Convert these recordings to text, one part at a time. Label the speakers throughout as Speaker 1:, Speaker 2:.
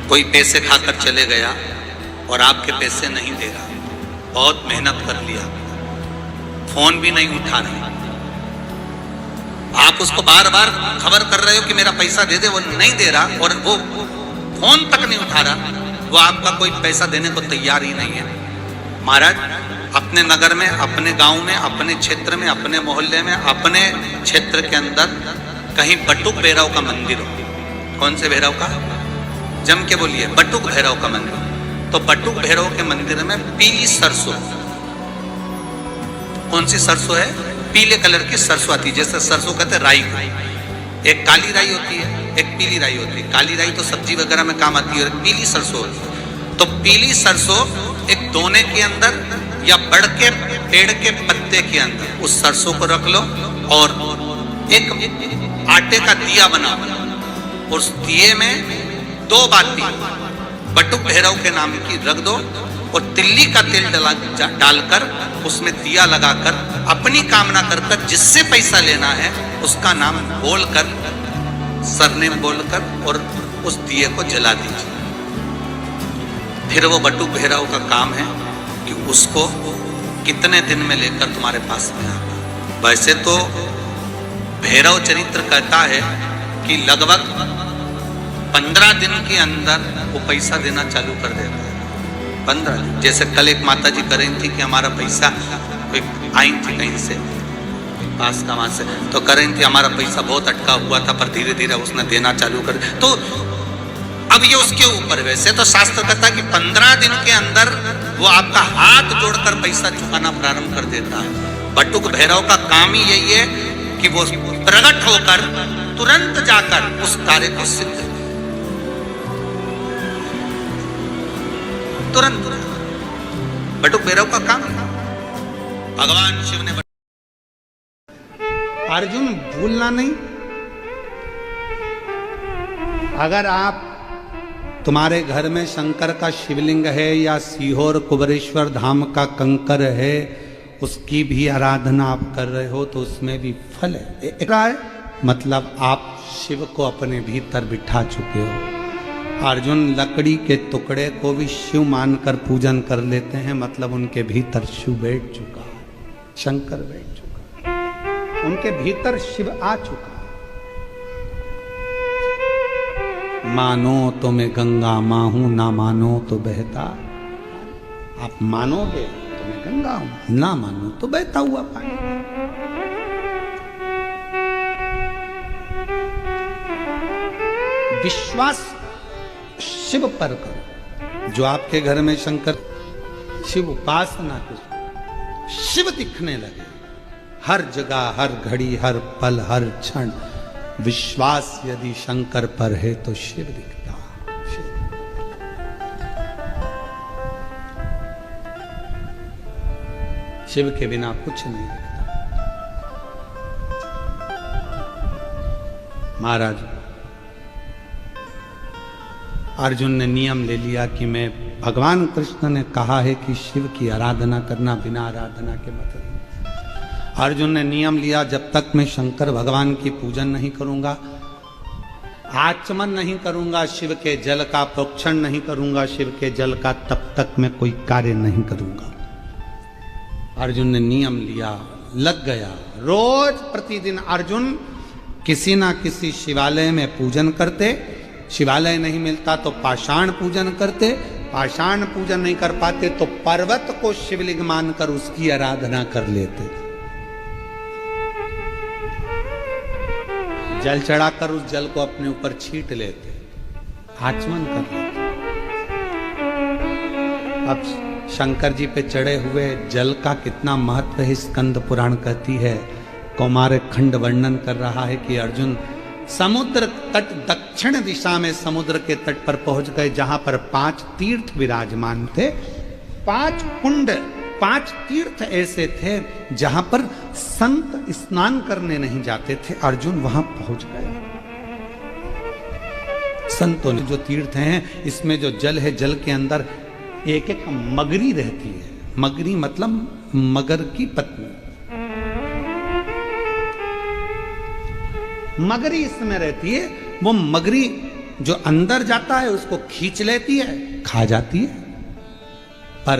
Speaker 1: कोई पैसे खाकर चले गया और आपके पैसे नहीं दे रहा, बहुत मेहनत कर लिया, फोन भी नहीं उठा रहा, आप उसको बार बार खबर कर रहे हो कि मेरा पैसा दे दे, वो नहीं दे रहा और वो फोन तक नहीं उठा रहा, वो आपका कोई पैसा देने को तैयार ही नहीं है। महाराज, अपने नगर में, अपने गांव में, अपने क्षेत्र में, अपने मोहल्ले में, अपने क्षेत्र के अंदर कहीं बटुक भैरव का मंदिर हो। कौन से भैरव का? जम के बोलिए, बटुक भैरव का मंदिर। तो बटुक भैरव के मंदिर में पीली सरसों, कौन सी सरसों है? पीले कलर की सरसों आती है, जैसे सरसों कहते हैं राई को। एक काली राई होती है, एक पीली राई होती है। काली राई तो सब्जी वगैरह में काम आती है और पीली सरसों होती है। तो पीली सरसों एक दोने के अंदर या बड़ के पेड़ के पत्ते के अंदर उस सरसों को रख लो और एक आटे का दिया बनाओ। उस दिए में 2 बाती बटुक भैरव के नाम की रख दो और तिल्ली का तेल डालकर उसमें दिया लगाकर अपनी कामना कर जिससे पैसा लेना है उसका नाम बोलकर, सरनेम बोलकर और उस दिए को जला दीजिए। फिर वो बटुक भैरव का काम है कि उसको कितने दिन में लेकर तुम्हारे पास में आता। वैसे तो भैरव चरित्र कहता है कि लगभग 15 दिन के अंदर वो पैसा देना चालू कर देता है। 15 दिन। जैसे कल एक माता जी कर रही थी कि हमारा पैसा, आई थी कहीं से पास का, वहां से, तो कर रही थी हमारा पैसा बहुत अटका हुआ था पर धीरे धीरे उसने देना चालू कर। तो अब ये उसके ऊपर, वैसे तो शास्त्र कहता है कि 15 दिन के अंदर वो आपका हाथ जोड़कर पैसा चुकाना प्रारंभ कर देता है। बटुक भैरव का काम ही यही है कि वो प्रकट होकर तुरंत जाकर उस कार्य को सिद्ध, तुरंत बटुक भैरव का काम। भगवान शिव ने
Speaker 2: अर्जुन भूलना नहीं, अगर आप, तुम्हारे घर में शंकर का शिवलिंग है या सीहोर कुबरेश्वर धाम का कंकर है, उसकी भी आराधना आप कर रहे हो तो उसमें भी फल है। मतलब आप शिव को अपने भीतर बिठा चुके हो। अर्जुन लकड़ी के टुकड़े को भी शिव मानकर पूजन कर लेते हैं, मतलब उनके भीतर शिव बैठ चुका है, शंकर बैठ चुका है, उनके भीतर शिव आ चुका है। मानो तो मैं गंगा मां हूं, ना मानो तो बहता। आप मानोगे तो मैं गंगा हूं, ना मानो तो बहता हुआ पानी। विश्वास शिव पर करो। जो आपके घर में शंकर, शिव उपासना करो, शिव दिखने लगे हर जगह, हर घड़ी, हर पल, हर क्षण। विश्वास यदि शंकर पर है तो शिव दिखता। शिव के बिना कुछ नहीं दिखता। महाराज, अर्जुन ने नियम ले लिया कि मैं, भगवान कृष्ण ने कहा है कि शिव की आराधना करना, बिना आराधना के मतलब। अर्जुन ने नियम लिया, जब तक मैं शंकर भगवान की पूजन नहीं करूंगा, आचमन नहीं करूंगा, शिव के जल का प्रोक्षण नहीं करूंगा, शिव के जल का, तब तक मैं कोई कार्य नहीं करूंगा। अर्जुन ने नियम लिया, लग गया। रोज प्रतिदिन अर्जुन किसी ना किसी शिवालय में पूजन करते। शिवालय नहीं मिलता तो पाषाण पूजन करते। पाषाण पूजन नहीं कर पाते तो पर्वत को शिवलिंग मानकर उसकी आराधना कर लेते। जल चढ़ाकर उस जल को अपने ऊपर छींट लेते, आचमन कर लेते। अब शंकर जी पे चढ़े हुए जल का कितना महत्व है, स्कंद पुराण कहती है। कौमार खंड वर्णन कर रहा है कि अर्जुन समुद्र तट, दक्षिण दिशा में समुद्र के तट पर पहुंच गए, जहां पर 5 तीर्थ विराजमान थे। 5 कुंड, 5 तीर्थ ऐसे थे जहां पर संत स्नान करने नहीं जाते थे। अर्जुन वहां पहुंच गए। संतों ने जो तीर्थ हैं, इसमें जो जल है, जल के अंदर एक एक मगरी रहती है। मगरी मतलब मगर की पत्नी। मगरी इसमें रहती है। वो मगरी जो अंदर जाता है उसको खींच लेती है, खा जाती है। पर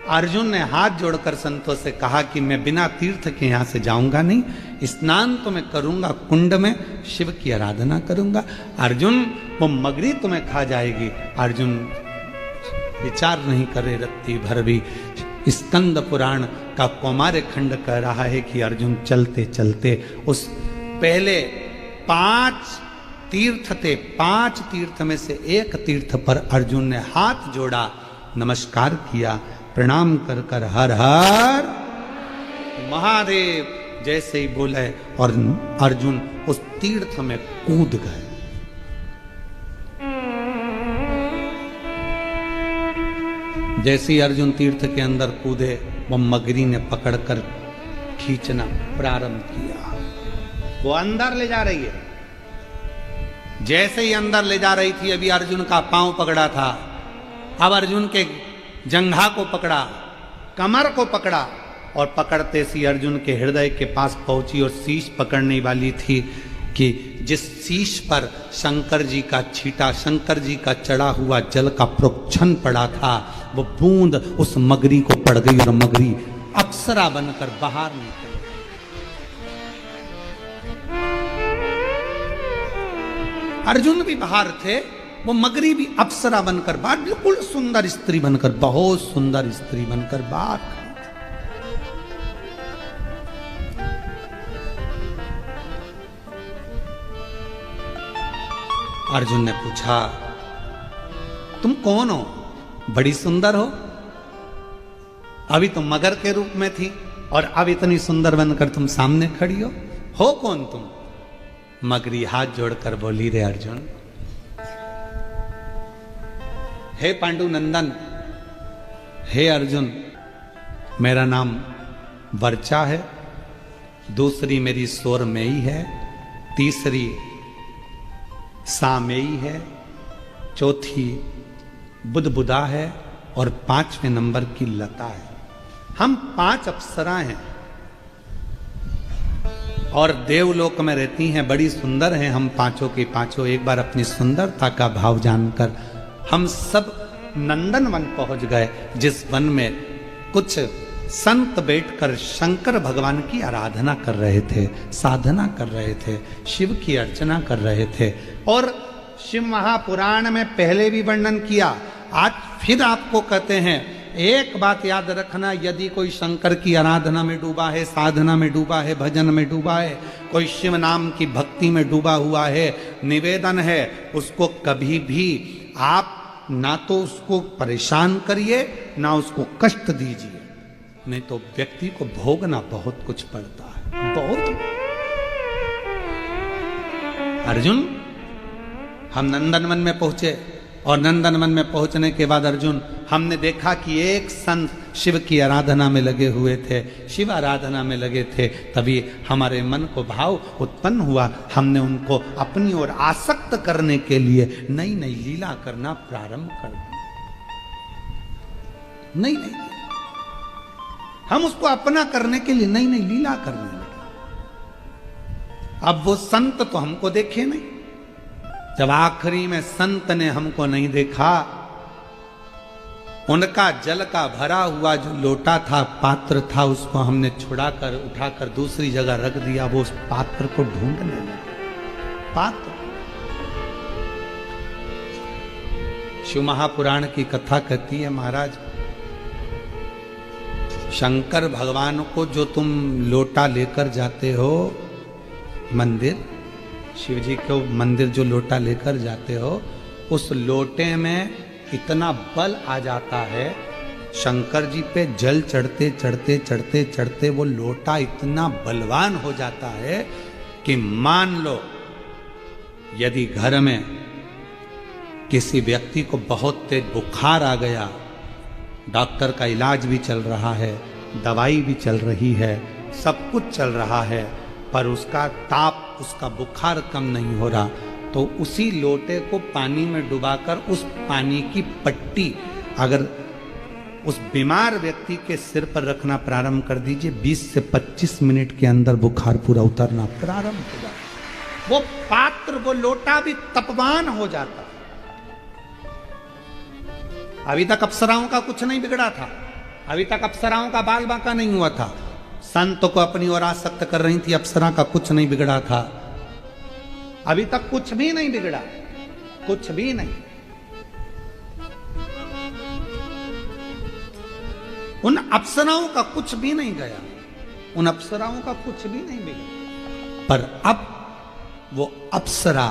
Speaker 2: अर्जुन ने हाथ जोड़कर संतों से कहा कि मैं बिना तीर्थ के यहां से जाऊंगा नहीं, स्नान तो मैं करूंगा, कुंड में शिव की आराधना करूंगा। अर्जुन, वो मगरी तुम्हें खा जाएगी। अर्जुन विचार नहीं करे रत्ती भर भी। स्कंद पुराण का कौमार्य खंड कह रहा है कि अर्जुन चलते चलते उस पहले 5 तीर्थ थे, 5 तीर्थ में से एक तीर्थ पर अर्जुन ने हाथ जोड़ा, नमस्कार किया, प्रणाम कर कर हर हर महादेव जैसे ही बोले और अर्जुन उस तीर्थ में कूद गए। जैसे ही अर्जुन तीर्थ के अंदर कूदे, वो मगरी ने पकड़कर खींचना प्रारंभ किया। वो अंदर ले जा रही है। जैसे ही अंदर ले जा रही थी, अभी अर्जुन का पांव पकड़ा था, अब अर्जुन के जंघा को पकड़ा, कमर को पकड़ा और पकड़ते सी अर्जुन के हृदय के पास पहुंची और शीश पकड़ने वाली थी कि जिस शीश पर शंकर जी का छीटा, शंकर जी का चढ़ा हुआ जल का प्रोक्षण पड़ा था, वो बूंद उस मगरी को पड़ गई और मगरी अप्सरा बनकर बाहर निकली। अर्जुन भी बाहर थे, वो मगरी भी अप्सरा बनकर बाहर, बिल्कुल सुंदर स्त्री बनकर, बहुत सुंदर स्त्री बनकर बाहर खड़ी थी। अर्जुन ने पूछा, तुम कौन हो? बड़ी सुंदर हो। अभी तुम मगर के रूप में थी और अब इतनी सुंदर बनकर तुम सामने खड़ी हो कौन तुम? मगरी हाथ जोड़कर बोली, रे अर्जुन, हे पांडु नंदन, हे अर्जुन, मेरा नाम वर्चा है, दूसरी मेरी सोरमेई है, तीसरी सामेई है, चौथी बुदबुदा है और 5वें नंबर की लता है। हम 5 अप्सरा हैं और देवलोक में रहती हैं, बड़ी सुंदर हैं हम पांचों की पांचों। एक बार अपनी सुंदरता का भाव जानकर हम सब नंदन वन पहुंच गए, जिस वन में कुछ संत बैठकर शंकर भगवान की आराधना कर रहे थे, साधना कर रहे थे, शिव की अर्चना कर रहे थे। और शिव महापुराण में पहले भी वर्णन किया, आज फिर आपको कहते हैं, एक बात याद रखना, यदि कोई शंकर की आराधना में डूबा है, साधना में डूबा है, भजन में डूबा है, कोई शिव नाम की भक्ति में डूबा हुआ है, निवेदन है, उसको कभी भी आप ना तो उसको परेशान करिए ना उसको कष्ट दीजिए, नहीं तो व्यक्ति को भोगना बहुत कुछ पड़ता है, बहुत। अर्जुन, हम नंदनवन में पहुंचे और नंदनवन में पहुंचने के बाद अर्जुन, हमने देखा कि एक संत शिव की आराधना में लगे हुए थे, शिव आराधना में लगे थे। तभी हमारे मन को भाव उत्पन्न हुआ, हमने उनको अपनी ओर आसक्त करने के लिए नई नई लीला करना प्रारंभ कर दिया। नई नई हम उसको अपना करने के लिए नई नई लीला करने लगे। अब वो संत तो हमको देखे नहीं, जब आखिरी में संत ने हमको नहीं देखा, उनका जल का भरा हुआ जो लोटा था, पात्र था, उसको हमने छुड़ाकर उठाकर दूसरी जगह रख दिया। वो उस पात्र को ढूंढने लगे। पात्र, शिव महापुराण की कथा कहती है, महाराज शंकर भगवान को जो तुम लोटा लेकर जाते हो मंदिर, शिव जी को मंदिर जो लोटा लेकर जाते हो, उस लोटे में इतना बल आ जाता है, शंकर जी पे जल चढ़ते चढ़ते चढ़ते चढ़ते वो लोटा इतना बलवान हो जाता है कि मान लो यदि घर में किसी व्यक्ति को बहुत तेज बुखार आ गया, डॉक्टर का इलाज भी चल रहा है, दवाई भी चल रही है, सब कुछ चल रहा है, पर उसका ताप, उसका बुखार कम नहीं हो रहा, तो उसी लोटे को पानी में डुबाकर उस पानी की पट्टी अगर उस बीमार व्यक्ति के सिर पर रखना प्रारंभ कर दीजिए, 20 से 25 मिनट के अंदर बुखार पूरा उतरना प्रारंभ हो जाए। वो पात्र, वो लोटा भी तपवान हो जाता। अभी तक अप्सराओं का कुछ नहीं बिगड़ा था, अभी तक अप्सराओं का बाल बांका नहीं हुआ था, संत को अपनी ओर आसक्त कर रही थी, अप्सरा का कुछ नहीं बिगड़ा था, अभी तक कुछ भी नहीं बिगड़ा, कुछ भी नहीं। उन अप्सराओं का कुछ भी नहीं गया, उन अप्सराओं का कुछ भी नहीं बिगड़ा, पर अब वो अप्सरा,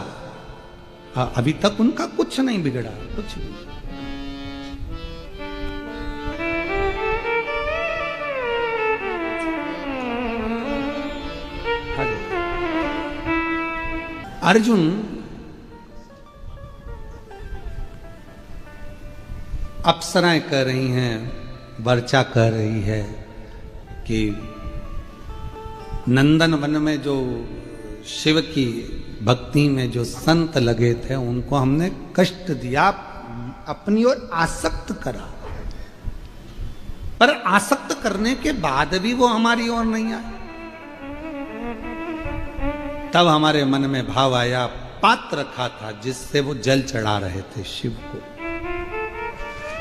Speaker 2: अभी तक उनका कुछ नहीं बिगड़ा, कुछ भी। अर्जुन अप्सराएं कह रही हैं, वर्चा कह रही है कि नंदन वन में जो शिव की भक्ति में जो संत लगे थे उनको हमने कष्ट दिया, अपनी ओर आसक्त करा, पर आसक्त करने के बाद भी वो हमारी ओर नहीं आए। तब हमारे मन में भाव आया, पात्र रखा था जिससे वो जल चढ़ा रहे थे शिव को,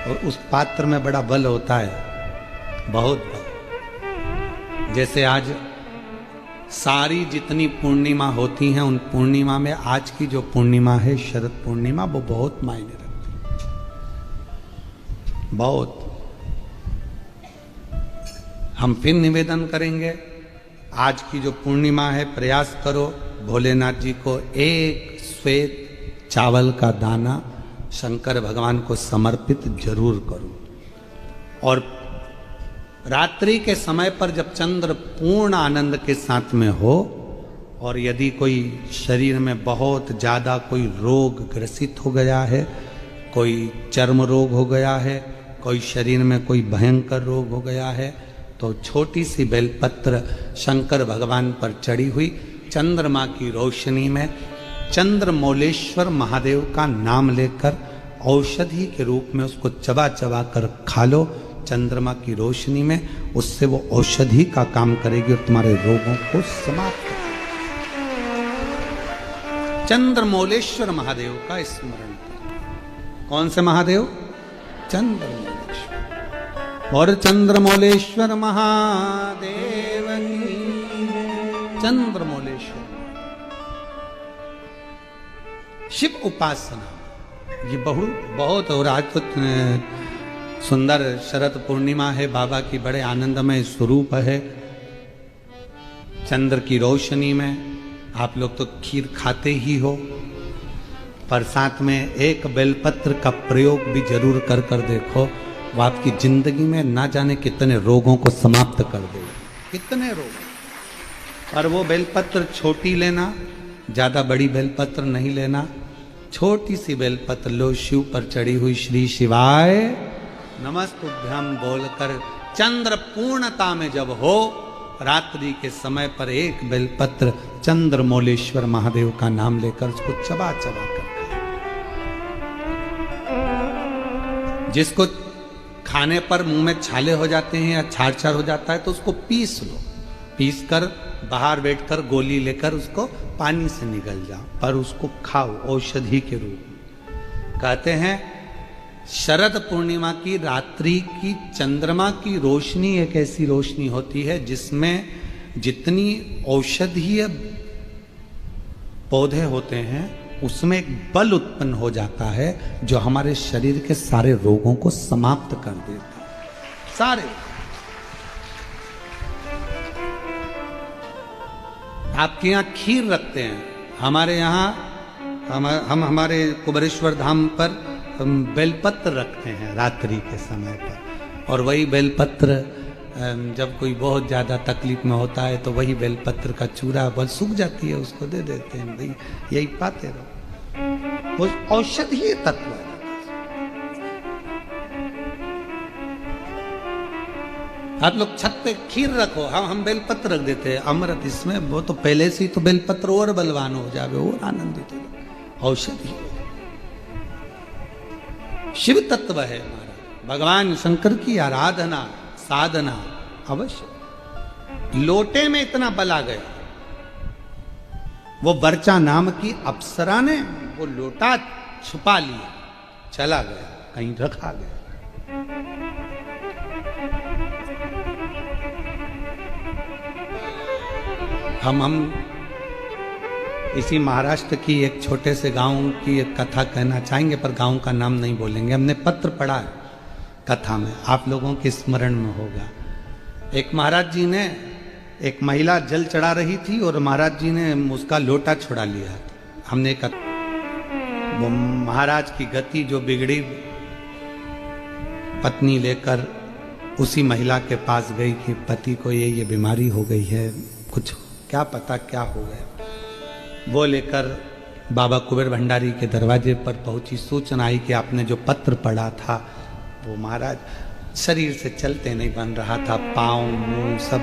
Speaker 2: और उस पात्र में बड़ा बल होता है, बहुत बल। जैसे आज सारी जितनी पूर्णिमा होती हैं, उन पूर्णिमा में आज की जो पूर्णिमा है शरद पूर्णिमा, वो बहुत मायने रखती है, बहुत। हम फिर निवेदन करेंगे, आज की जो पूर्णिमा है प्रयास करो भोलेनाथ जी को एक श्वेत चावल का दाना शंकर भगवान को समर्पित जरूर करो। और रात्रि के समय पर जब चंद्र पूर्ण आनंद के साथ में हो, और यदि कोई शरीर में बहुत ज़्यादा कोई रोग ग्रसित हो गया है, कोई चर्म रोग हो गया है, कोई शरीर में कोई भयंकर रोग हो गया है, तो छोटी सी बेलपत्र शंकर भगवान पर चढ़ी हुई चंद्रमा की रोशनी में चंद्रमौलेश्वर महादेव का नाम लेकर औषधि के रूप में उसको चबा चबा कर खा लो चंद्रमा की रोशनी में, उससे वो औषधि का काम करेगी और तुम्हारे रोगों को समाप्त करेगी। चंद्रमौलेश्वर महादेव का स्मरण करो। कौन से महादेव? चंद्रमौलेश्वर। और चंद्रमौलेश्वर महादेव की, चंद्रमौलेश्वर शिव उपासना ये बहुत और आज तो सुंदर शरद पूर्णिमा है, बाबा की बड़े आनंदमय स्वरूप है। चंद्र की रोशनी में आप लोग तो खीर खाते ही हो, पर साथ में एक बेलपत्र का प्रयोग भी जरूर कर देखो, वो आपकी जिंदगी में ना जाने कितने रोगों को समाप्त कर देगा, कितने रोग। पर वो बेलपत्र छोटी लेना, ज्यादा बड़ी बेलपत्र नहीं लेना, छोटी सी बेलपत्र लो, शिव पर चढ़ी हुई श्री शिवाय नमस्तुभ्यम बोलकर चंद्र पूर्णता में जब हो, रात्रि के समय पर एक बेलपत्र चंद्रमौलेश्वर महादेव का नाम लेकर उसको चबा चबा कर, जिसको खाने पर मुंह में छाले हो जाते हैं या छार छार हो जाता है तो उसको पीस लो, पीस कर बाहर बैठकर गोली लेकर उसको पानी से निगल जाओ, पर उसको खाओ औषधि के रूप में। कहते हैं शरद पूर्णिमा की रात्रि की चंद्रमा की रोशनी एक ऐसी रोशनी होती है जिसमें जितनी औषधीय पौधे होते हैं उसमें एक बल उत्पन्न हो जाता है जो हमारे शरीर के सारे रोगों को समाप्त कर देता है, सारे। आपके यहाँ खीर रखते हैं, हमारे यहाँ हम हमारे कुबेरेश्वर धाम पर बेलपत्र रखते हैं रात्रि के समय पर, और वही बेलपत्र जब कोई बहुत ज़्यादा तकलीफ में होता है तो वही बेलपत्र का चूरा बस सूख जाती है, उसको दे देते हैं, भाई यही पाते रहो, वो औषधीय तत्व है। आप लोग छत पे खीर रखो, हम बेलपत्र रख देते हैं अमृत इसमें, वो तो पहले से ही तो बेलपत्र और बलवान हो जावे और आनंदित हो। औषधि शिव तत्व है हमारा, भगवान शंकर की आराधना साधना अवश्य। लोटे में इतना बल आ गया, वो बर्चा नाम की अप्सरा ने वो लोटा छुपा लिया, चला गया, कहीं रखा गया। हम इसी महाराष्ट्र की एक छोटे से गांव की एक कथा कहना चाहेंगे, पर गांव का नाम नहीं बोलेंगे। हमने पत्र पढ़ा है कथा में, आप लोगों के स्मरण में होगा। एक महाराज जी ने, एक महिला जल चढ़ा रही थी और महाराज जी ने उसका लोटा छुड़ा लिया। हमने वो महाराज की गति जो बिगड़ी, पत्नी लेकर उसी महिला के पास गई कि पति को ये बीमारी हो गई है, कुछ क्या पता क्या हो गया। वो लेकर बाबा कुबेर भंडारी के दरवाजे पर पहुंची। सूचना आई कि आपने जो पत्र पढ़ा था वो महाराज शरीर से चलते नहीं बन रहा था, पाँव मुंह सब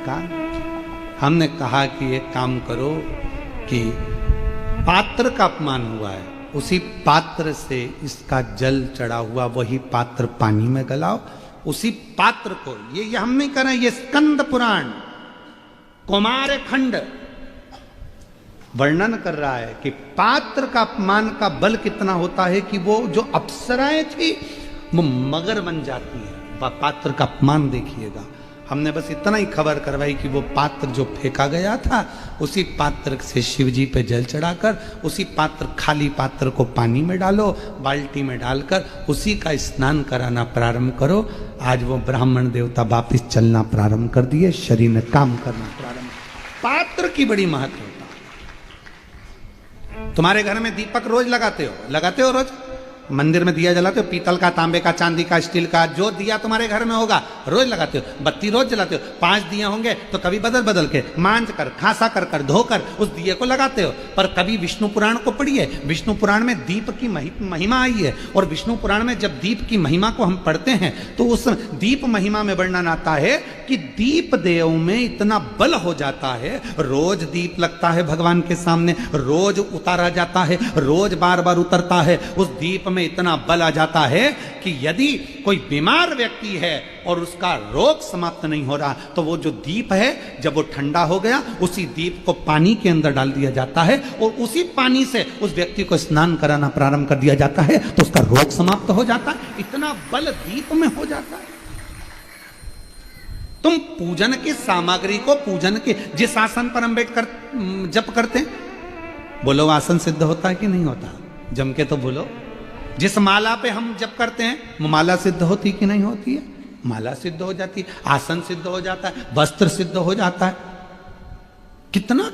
Speaker 2: का। हमने कहा कि एक काम करो कि पात्र का अपमान हुआ है, उसी पात्र से इसका जल चढ़ा हुआ वही पात्र पानी में गलाओ। उसी पात्र को, ये हम नहीं कर रहे, ये स्कंद पुराण कुमार खंड वर्णन कर रहा है कि पात्र का अपमान का बल कितना होता है कि वो जो अप्सराएं थी वो मगर बन जाती है। पात्र का अपमान देखिएगा। हमने बस इतना ही खबर करवाई कि वो पात्र जो फेंका गया था, उसी पात्र से शिव जी पे जल चढ़ाकर उसी पात्र, खाली पात्र को पानी में डालो, बाल्टी में डालकर उसी का स्नान कराना प्रारंभ करो। आज वो ब्राह्मण देवता वापिस चलना प्रारंभ कर दिए, शरीर में काम करना प्रारंभ। पात्र की बड़ी महत्व होता है। तुम्हारे घर में दीपक रोज लगाते हो रोज? मंदिर में दिया जलाते हो, पीतल का, तांबे का, चांदी का, स्टील का, जो दिया तुम्हारे घर में होगा रोज लगाते हो। बत्ती रोज जलाते हो। 5 दिया होंगे तो कभी बदल बदल के मांझ कर, खासा कर धोकर उस दिए को लगाते हो। पर कभी विष्णु पुराण को पढ़िए। विष्णु पुराण में दीप की महिमा आई है, और विष्णु पुराण में जब दीप की महिमा को हम पढ़ते हैं तो उस दीप महिमा में वर्णन आता है कि दीप देव में इतना बल हो जाता है, रोज दीप लगता है भगवान के सामने, रोज उतारा जाता है, रोज बार बार उतरता है। उस दीप में इतना बल आ जाता है कि यदि कोई बीमार व्यक्ति है और उसका रोग समाप्त नहीं हो रहा, तो वो जो दीप है जब वो ठंडा हो गया, उसी दीप को पानी के अंदर डाल दिया जाता है और उसी पानी से उस व्यक्ति को स्नान कराना प्रारंभ कर दिया जाता है, तो उसका रोग समाप्त हो जाता है। इतना बल दीप में हो जाता है। तुम पूजन की सामग्री को, पूजन के जिस आसन पर हम बैठकर जप करते हैं, बोलो आसन सिद्ध होता है कि नहीं होता? जम के तो बोलो। जिस माला पे हम जप करते हैं वो माला सिद्ध होती कि नहीं होती है? माला सिद्ध हो जाती है, आसन सिद्ध हो जाता है, वस्त्र सिद्ध हो जाता है। कितना